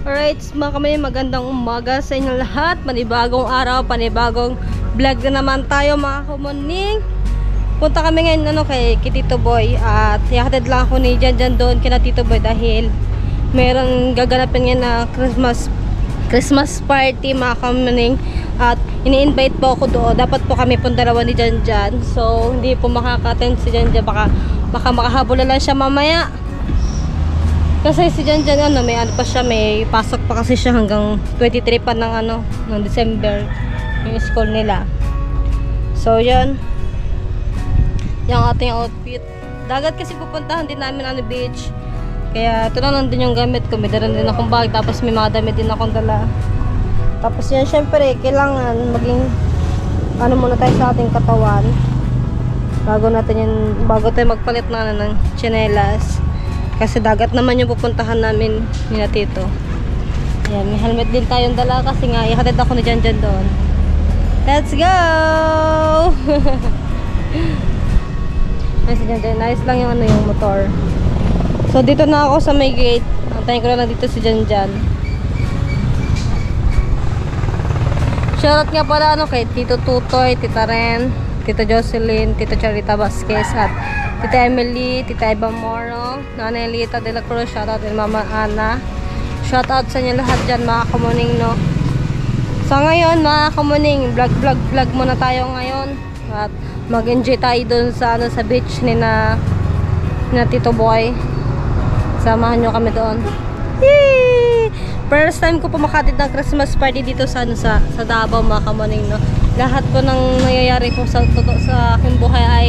Alright, mga kamay, magandang umaga sa inyo lahat. Panibagong araw, panibagong vlog na naman tayo mga kumuning. Punta kami ngayon kay Tito Boy at ihatid lang ako ni Jan doon kina Tito Boy dahil meron gaganapin ngayon na Christmas party mga kumuning. At ini-invite po ako doon. Dapat po kami pong dalawa ni Jan. So, hindi po makaka-attend si Jan. Baka makahabol na lang siya mamaya. Kasi si Jan may ano pa siya, may pasok pa kasi siya hanggang 23 pa ng December yung school nila. So yan yung ating outfit. Dagat kasi pupuntahan din namin beach. Kaya ito na lang din yung gamit ko. May dala din akong bag, tapos may mga damit din akong dala. Tapos yan syempre kailangan maging muna tayo sa ating katawan bago tayo magpalit ng tsinelas. Kasi dagat naman yung pupuntahan namin ni Tito. Ayan, may helmet din tayong dala kasi nga ihatid ako ni Jan doon. Let's go! Nice si Jan. Nice lang yung yung motor. So dito na ako sa may gate. Antayin ko na dito si Jan. Shoutout nga pala kay Tito Tutoy, Tita Ren, Tita Jocelyn, Tita Charita Vasquez at Tita Emily, Tita Eva Moro, Nanay Lita de la Cruz, shoutout din Mama Ana. Shoutout sa inyo lahat dyan mga kamuning, no. So ngayon mga kamuning, vlog muna tayo ngayon. At mag-enjoy tayo dun sa sa beach ni na Tito Boy. Samahan nyo kami doon. Yay! First time ko po makatid ng Christmas party dito sa Davao mga kamuning, no. Lahat po ng nangyayari ko sa aking buhay ay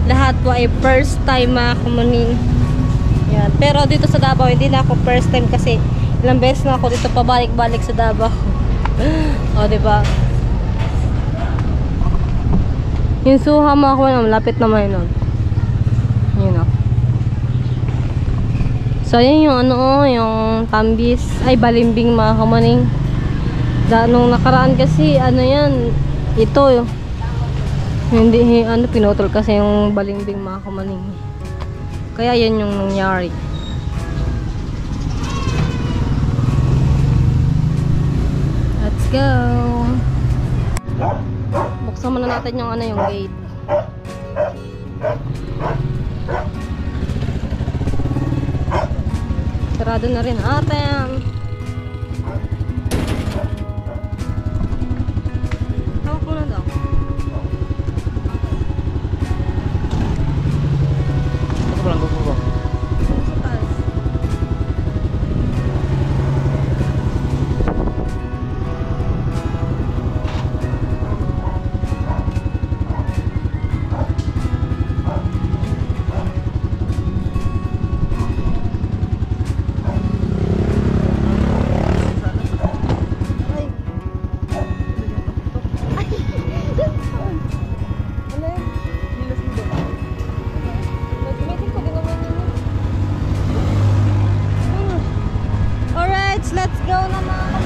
lahat po ay first time mga kumuning. Yan. Pero dito sa Davao hindi na ako first time kasi ilang beses na ako dito pabalik-balik sa Davao. O diba? Yung suha mga kumuning, malapit naman yun. Yun o. So yun yung yung Tambis ay Balimbing mga kumuning. Nung nakaraan kasi yan ito hindi pinutol kasi yung Balimbing mga kamaning. Kaya yan yung nangyari. Let's go. Buksan muna natin yung yung gate. Sarado na rin atin. Tawag muna daw. Let's go naman.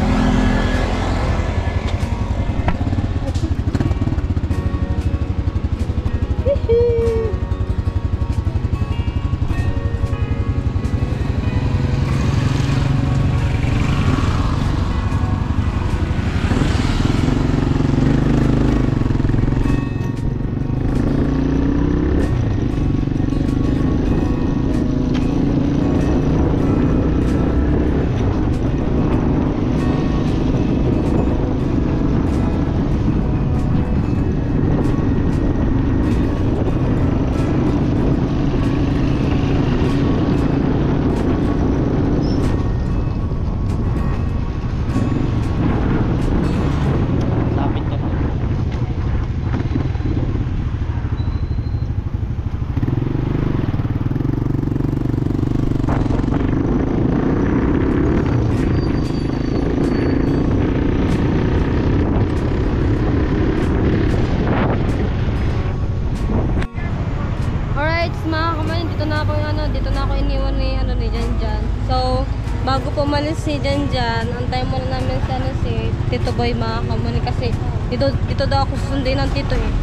Dito na ako iniwan ni Jan. So, bago po umalis si Jan, antayin muna namin si Tito Boy mga kamuni kasi dito daw ako susundin ng Tito eh.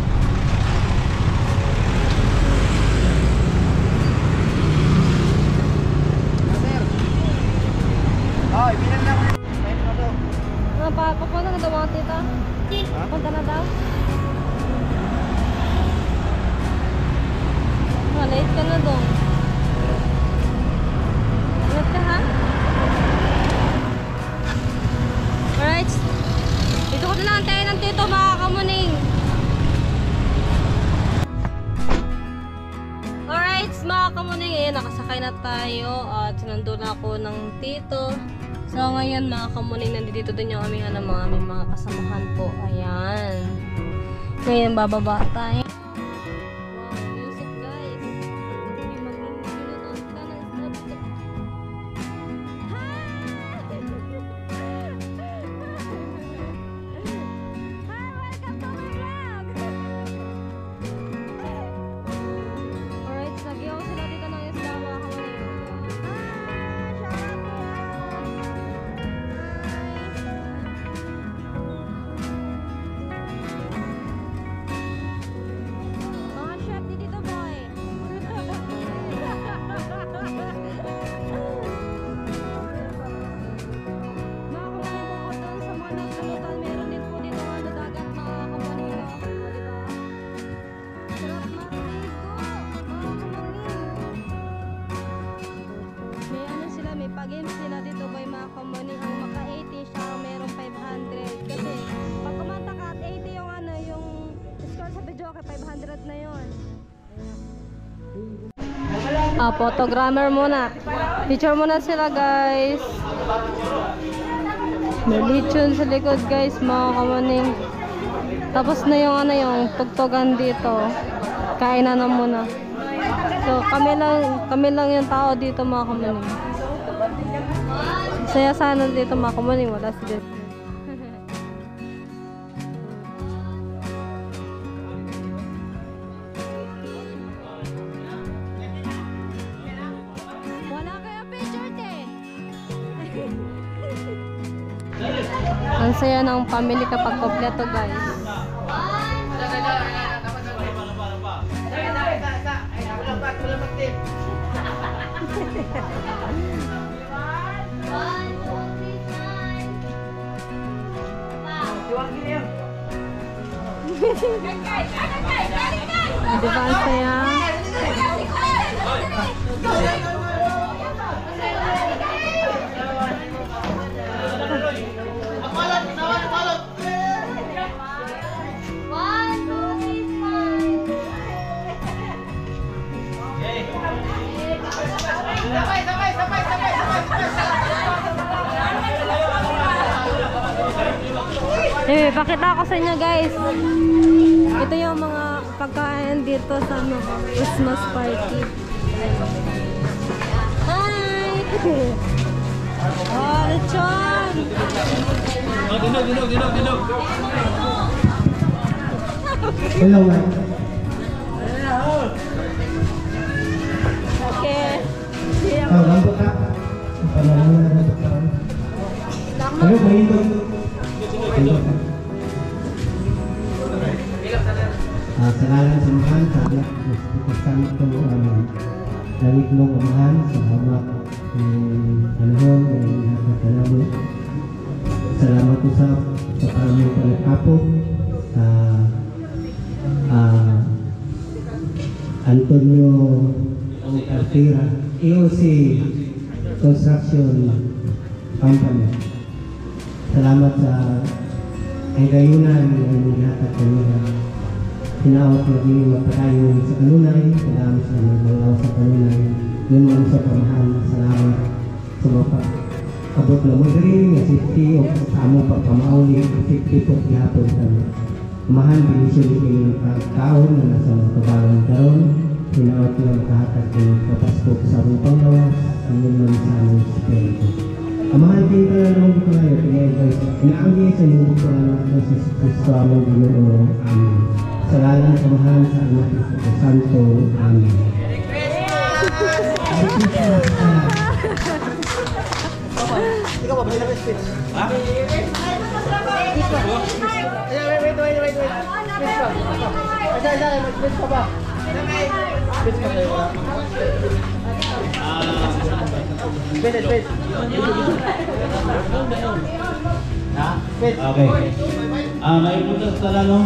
Oh, ibinan na ako. Kahit na to. Papunta na daw mga tita? Ha? Papunta na daw? Late ka na doon. Ingat ka ha? Alright. Dito ko na lang tayo ng tito mga kamuning. Alright mga kamuning. Ayan, nakasakay na tayo at sinundo na ako ng tito. So ngayon mga kamuning, nandito din yung aming mga kasamahan po. Ayan. Ngayon bababa tayo. Pag-games nila dito by mga kamuning, ang maka 80 siya merong 500 kasi pag kumanta ka at 80 yung yung score sa video kay 500 na yun. Photogrammer muna, picture muna sila guys. May lechon sa likod guys mga kamuning, tapos na yung yung tugtugan dito, kainan na muna. So kami lang yung tao dito mga kamuning. Saya sana dito mga kamuning, wala si Jet. Wala kaya picture te. Ang saya ng family kapag kompleto guys. Di ba ang saya? Pakita ko sa inyo guys. Ito yung mga pagkain dito sa Christmas party. Hi! Oh, lechon! Dinog. Hello. Okay. Mampu kak. Panahon na ito. Ayo, mayin to. Sa ngalan sa Tuhan, sa anak, sa Santo, langit mong amahan, sa hamak panahon, salamat po sa aming pagkapo, Antonio Artira, EOC Construction Company. Salamat sa kagayunan ng lahat kanila. Tinawag na din magpatayon sa kanunay. Salamat sa mga sa kanunay. Yun ang sa pamahal. Salamat sa mga abot na magaling na safety o sa among pagpamauli. Safety po gihapon kami. Mahal binisyon yung taon na nasa mga kabangan karon. Tinawag na makahatag ng kapasko sa among panglawas. Ang naman sa among spirito. Amahan din ka na ng buko ngayon. Inaanggi sa inyong buko na sa Kristo among Ginoo. Amen. Sa ngalan sa mahal sa anak sa Santo. Amen. Ikaw ba? Balik na speech. Ha? Wait. Speech pa. Speech pa ba? Speech pa tayo. Speech. Okay. May putas na lang, no?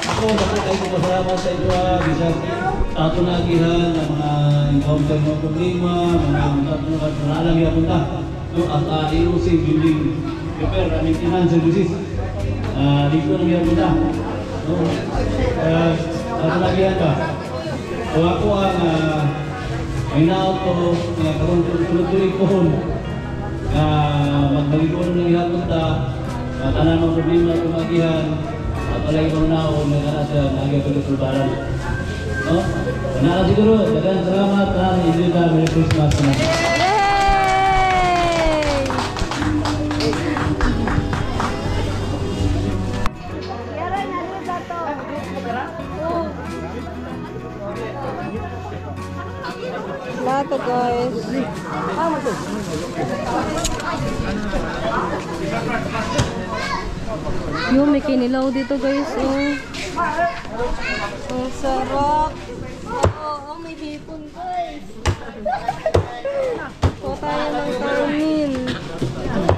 Ako, dapat kayo pasalamat sa inyo, bisag ato na agihan ng mga encounter ng problema, mga alam yung punta. No, at IOC building repair and maintenance services. Dito na yung punta. No? Ato na agihan ba? So ako ang may na-auto na karoon tuloy-tuloy pohon magbaligon ng ihat punta tanan ng problema at tumagihan at alay ibang naon na kanasa na agay pagkatulbaran. No? Kanala siguro, dagan salamat at enjoy ka. Merry Christmas naman. Lato guys. Yung may kinilaw dito guys. Ang sarap. Oo, may hipon guys. Kuha tayo ng kanin.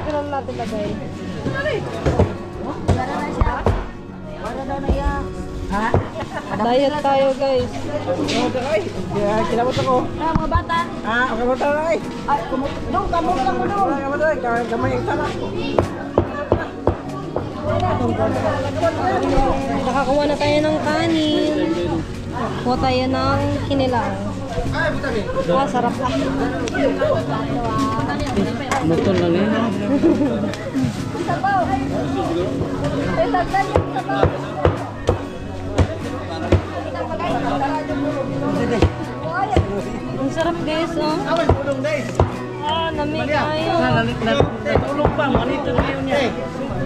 Kailan natin lagay? Diet tayo guys. Kinabot ako. Mga bata. Kinabot ako ay. Ay, dong, kamot lang mo dong. Kinabot ako. Gamay yung sana. Nakakuha na tayo ng kanin. Kuha tayo ng kinilaw. Sarap ah. Motor lang yun. Sabaw. Eh, tagdan yung sabaw. Ang sarap guys, oh. Awan, tulong guys. Namig tayo. Tulong pa, manito na yun niya.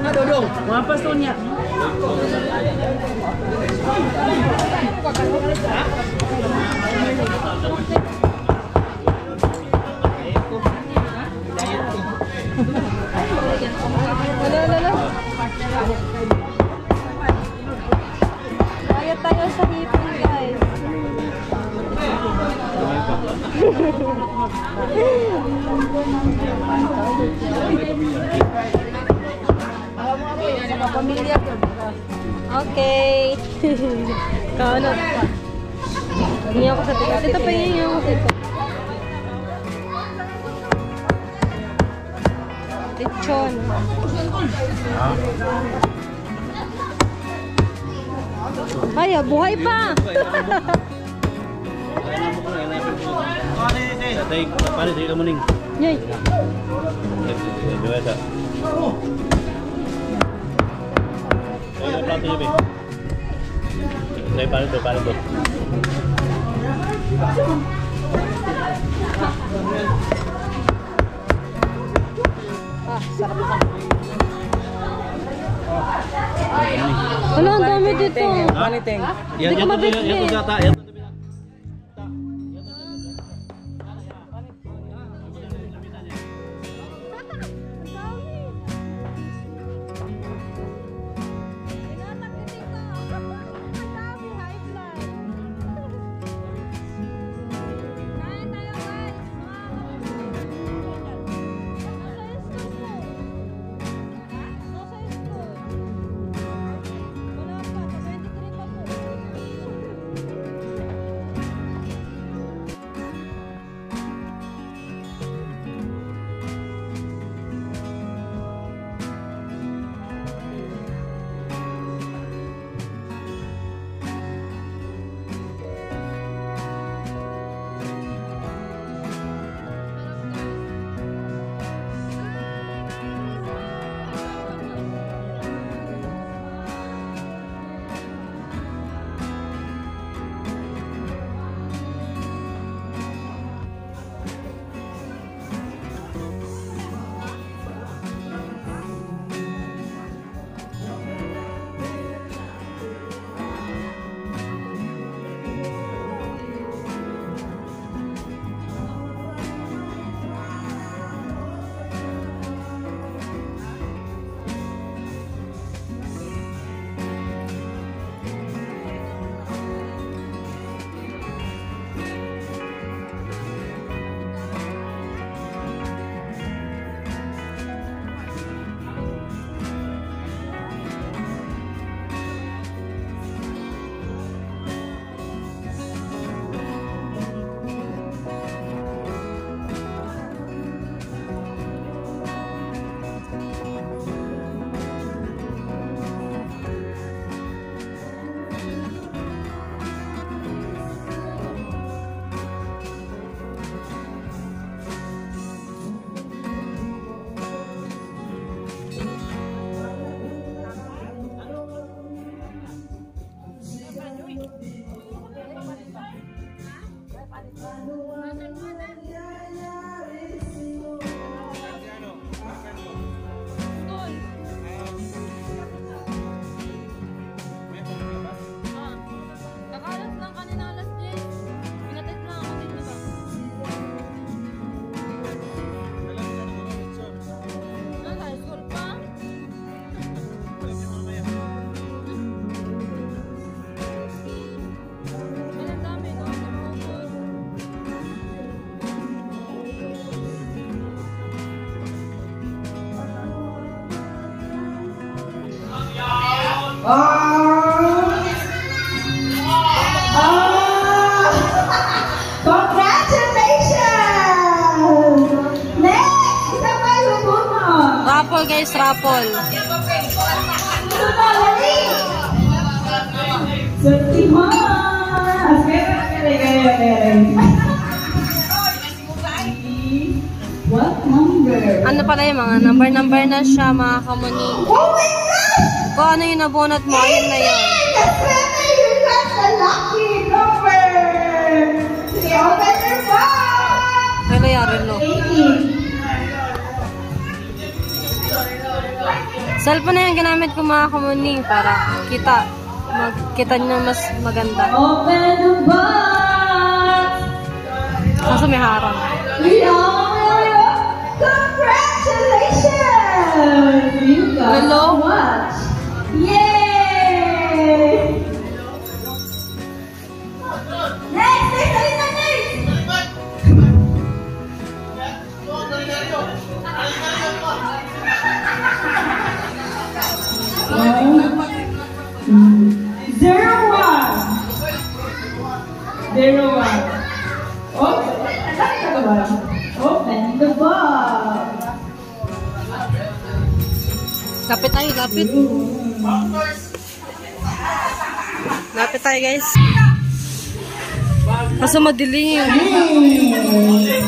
Nadulong. Wapas to niya. Wala. Kaya tayo sa hipon guys. Pamilya ko. Okay. Kaano? Hindi ako sa tikas. Ito pa yun yung ito. Lechon. Ay, buhay pa! Paano sa'yo ka muning? Yay! Diba sa? Ay, plato niyo, be. Ay, paano to? Sarap ka. Ano, ang dami dito. Paniting. Hindi ko mabitbit. Yan to sa ta. Yan to. Congratulations! Next! Isa pa yung bunot. Raffle guys, raffle. What number? Ano pala yung mga number na siya mga kamuni. Oh my God! Kung ano yung nabunot mo, ayun na yun. That's right! You got the lucky number! Sige, open your box! Kaya yari no. 18. Cellphone na yung ginamit ko mga kamuni para magkita nyo mas maganda. Open the box! Kaso may harang. Congratulations! You got Hello? a watch! Yay! Next! Zero one. Open the box. Lapit tayo, lapit. Lapit tayo guys. Kaso madilim. Okay.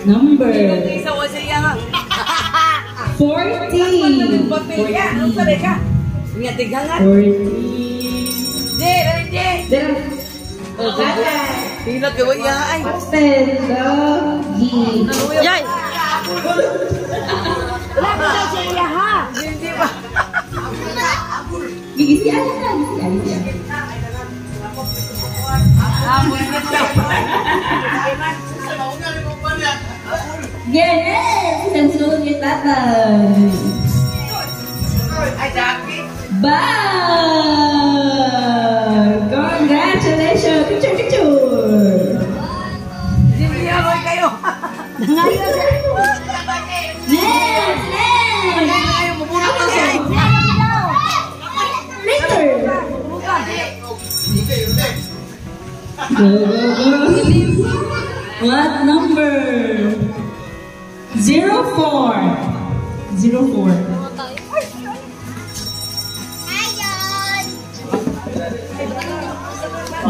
Number 40. 40. Yay! Yes, sensul kita tan. Bye. Congratulations. Picture, picture. Next, Later. Go. What number? 04. 04.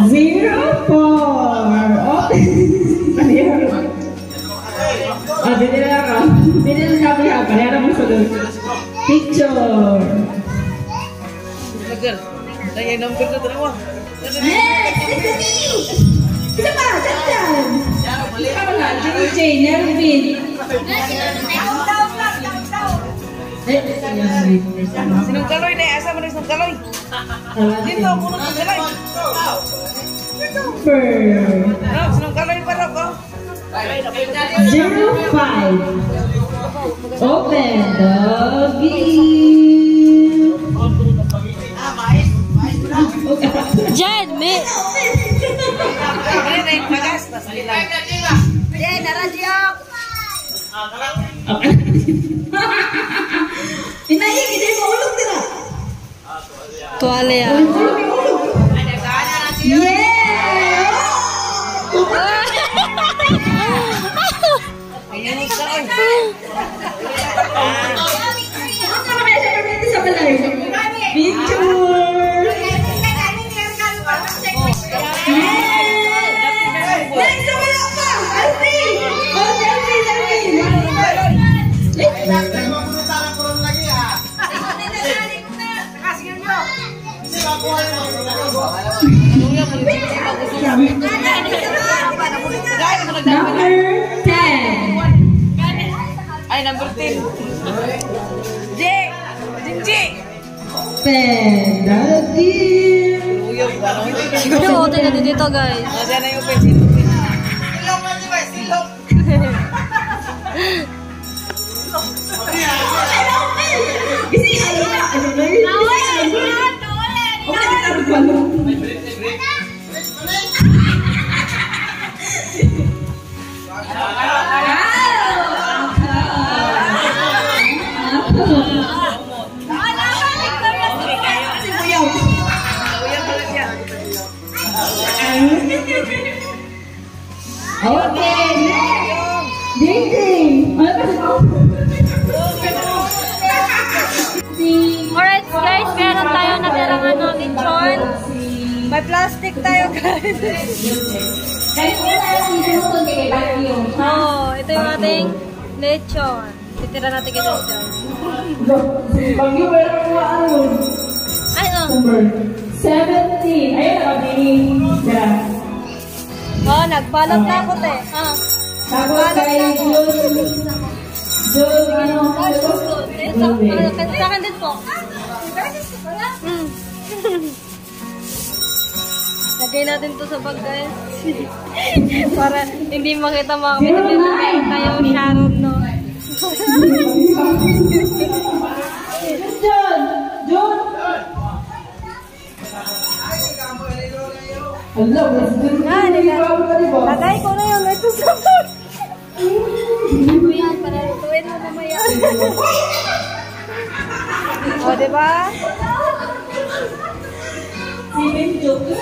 Zero four. Oh, dito na ako. Dito na sabi ako. Kaya naman sa doon. Picture. Next! Isa pa! Dandan! Isa pa nga. Jane, Nervin. Sinong kaloy na asa mo na isang kaloy. Dito ako na sa kaloy. Number Sinong kaloy para ko? 05. Open the gift. Jen, may... Ano na yung pagas? Jen, naradyok! Inaig, hindi mo ulog nila. Tuwala yan. Yeah! Picture! Next, wala pa! Alfie! Oh, selfie! Number 10. Ay, number 10. J! Jinji! Pendadim. Siguro hotel na dito guys. Diyan na yung pwede. May plastic tayo, guys. Guys, kaya tayo ang sinutod kay vacuum. Oh, ito yung ating lechon. Titira natin kay lechon. Bagyo, meron ko ano? Ay, oh. Number 17. Ayun, nakabili. Oh, nagbalot na ako, te. Ah. Tapos kay Jun, ano? Sa akin din po. Lagay natin to sa bag, guys. Para hindi makita mga kapitid na yung Sharon, no? Jun! Hello, Lagay ko na yung ito sa bag. Hindi mo yan, para lutuin mo mamaya. O, diba? Si Benjo, 21.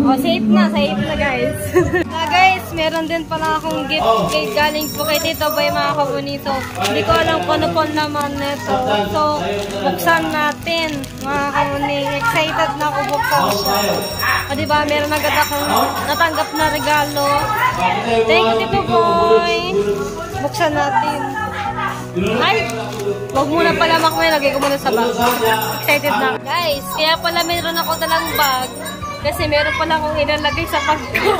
O, safe na guys. Guys, meron din pala akong gift kay galing po kay Tito Boy, mga kabunito. Hindi ko alam kung ano po naman nito. So, buksan natin, mga kabuning. Excited na ako buksan siya. O, diba, meron agad akong natanggap na regalo. Thank you, Tito Boy. Buksan natin. Ay, wag muna pala makamay, lagay ko muna sa bag. Excited na. Guys, kaya pala meron ako dalang bag. Kasi meron pala akong ilalagay sa bag ko.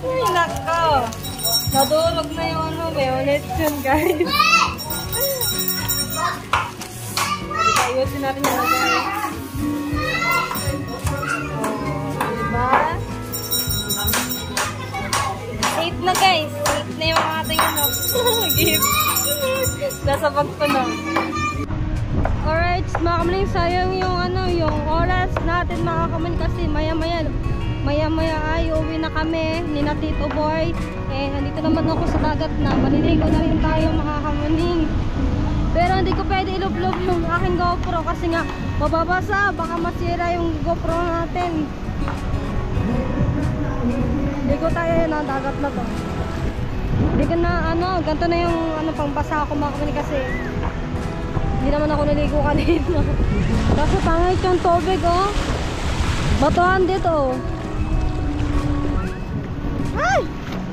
Ay, nako. Nadulog na yung ano, may ulit yun, guys. Ayusin natin yung lagay. Diba? Safe na, guys. Safe na yung ating ano, gift. Nasa bag ko na. Alright, mga kamaling, sayang yung ano, yung oras natin, mga kamaling, kasi maya-maya ay uwi na kami ni na Tito Boy. Eh, nandito naman ako sa dagat na. Maliligo na rin tayo, mga kamaling. Pero hindi ko pwede ilublob yung aking GoPro kasi nga mababasa, baka masira yung GoPro natin. Ligo tayo na dagat na to. Hindi ko na ano, ganito na yung ano, pangbasa ako, mga kamaling, kasi hindi naman ako naligo kanina. Kasi pangit yung tubig, oh. Batuhan dito. Ay!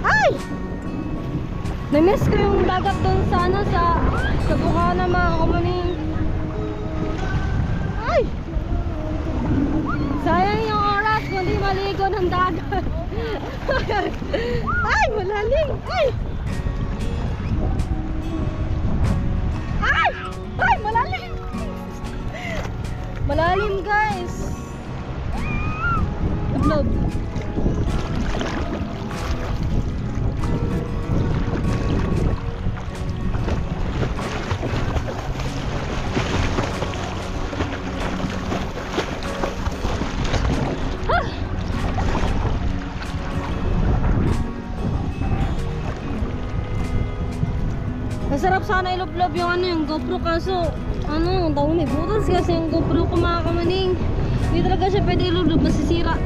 Ay! Namiss ko yung dagat dun sa ano, sa Bukana, mga kamaling. Ay! Sayang yung oras kung di maligo ng dagat. Ay! Malalim! Ay! Ay! Ay! Malalim! Malalim, guys! Vlog. Masarap sana ilublob yung ano, yung GoPro, kaso ano, daw may butas kasi yung GoPro ko, mga kamaling. Hindi talaga siya pwede ilublob, masisira.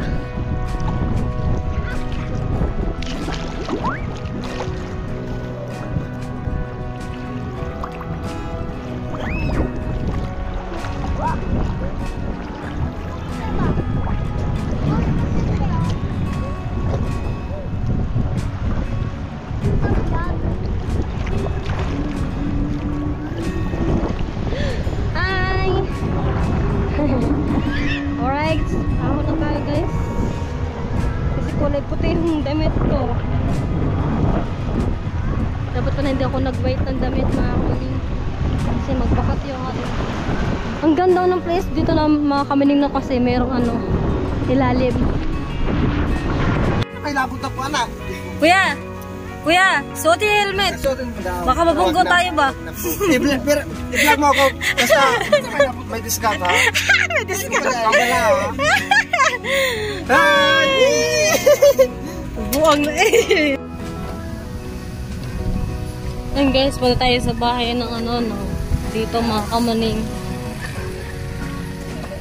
Alright, ako na tayo, guys. Kasi kulay puti yung damit ko. Dapat pa na hindi ako nag-white ng damit, mga kamaling. Kasi magbakat yung ano. Ang ganda ng place dito na, mga kamaling, na kasi merong ano, ilalim. Ay, labot na po, anak. Kuya, suot yung helmet. Baka mabunggo tayo ba? I-vlog mo ako. Basta, may discount, ha? May discount. Buwang na eh. Ayun, guys, punta tayo sa bahay ng ano, no? Dito, mga kamaling.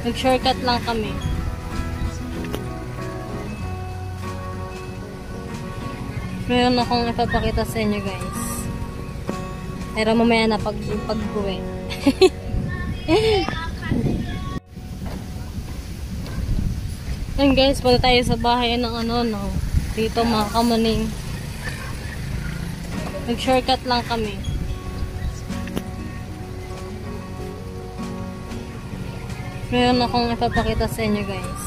Nag-shortcut lang kami. Meron akong ipapakita sa inyo, guys. Pero mamaya na pag-uwi. Ayun guys, punta tayo sa bahay ng dito mga kamuning. Nag-shortcut lang kami. Meron akong ipapakita sa inyo guys.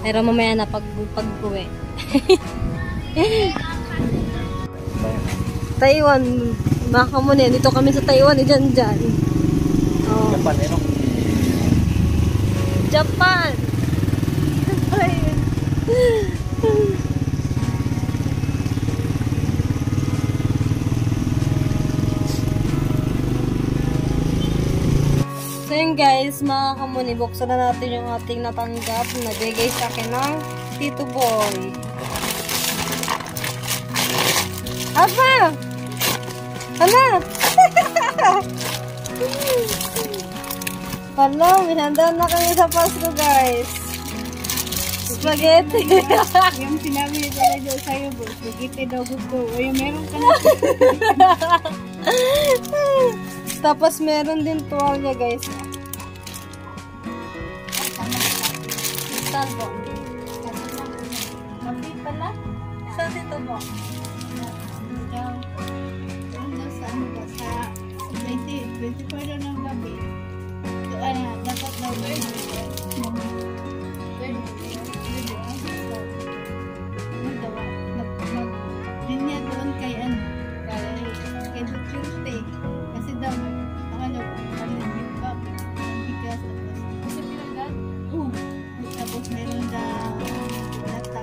Pero mamaya na pag-uwi. Taiwan, mga kamunin. Dito kami sa Taiwan, dyan. Oh. Japan, eh, no? Japan! So yun guys, mga kamuni, buksan na natin yung ating natanggap na bigay sa akin ng Tito Boy. Apa! Hala! Hala, minanda na kami sa Pasko guys. Spaghetti. Yung sinabi niya talaga sa'yo, bro. Spaghetti daw gusto. O yung meron ka na. Tapos meron din tuwalya guys. Saan po? Mabit pala. Saan dito po? Daw. Ano sa ano ba? Sa 24 daw ng gabi. So, dapat daw linya doon kay kay Duterte. Kasi daw, palibig pa. Ang bigas. Kasi pinagad? Oo. Tapos meron daw lata.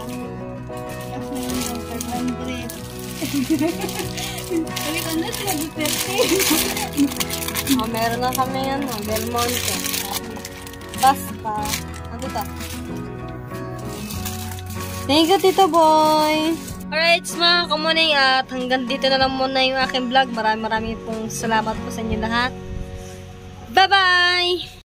Tapos meron daw 500. Sabi ko na sila Duterte. Meron na kami yan, Del Monte. Basta. Ano to? Thank you, Tito Boy! Alright, mga kamuning, at hanggang dito na lang muna yung aking vlog. Maraming pong salamat po sa inyo lahat. Bye-bye!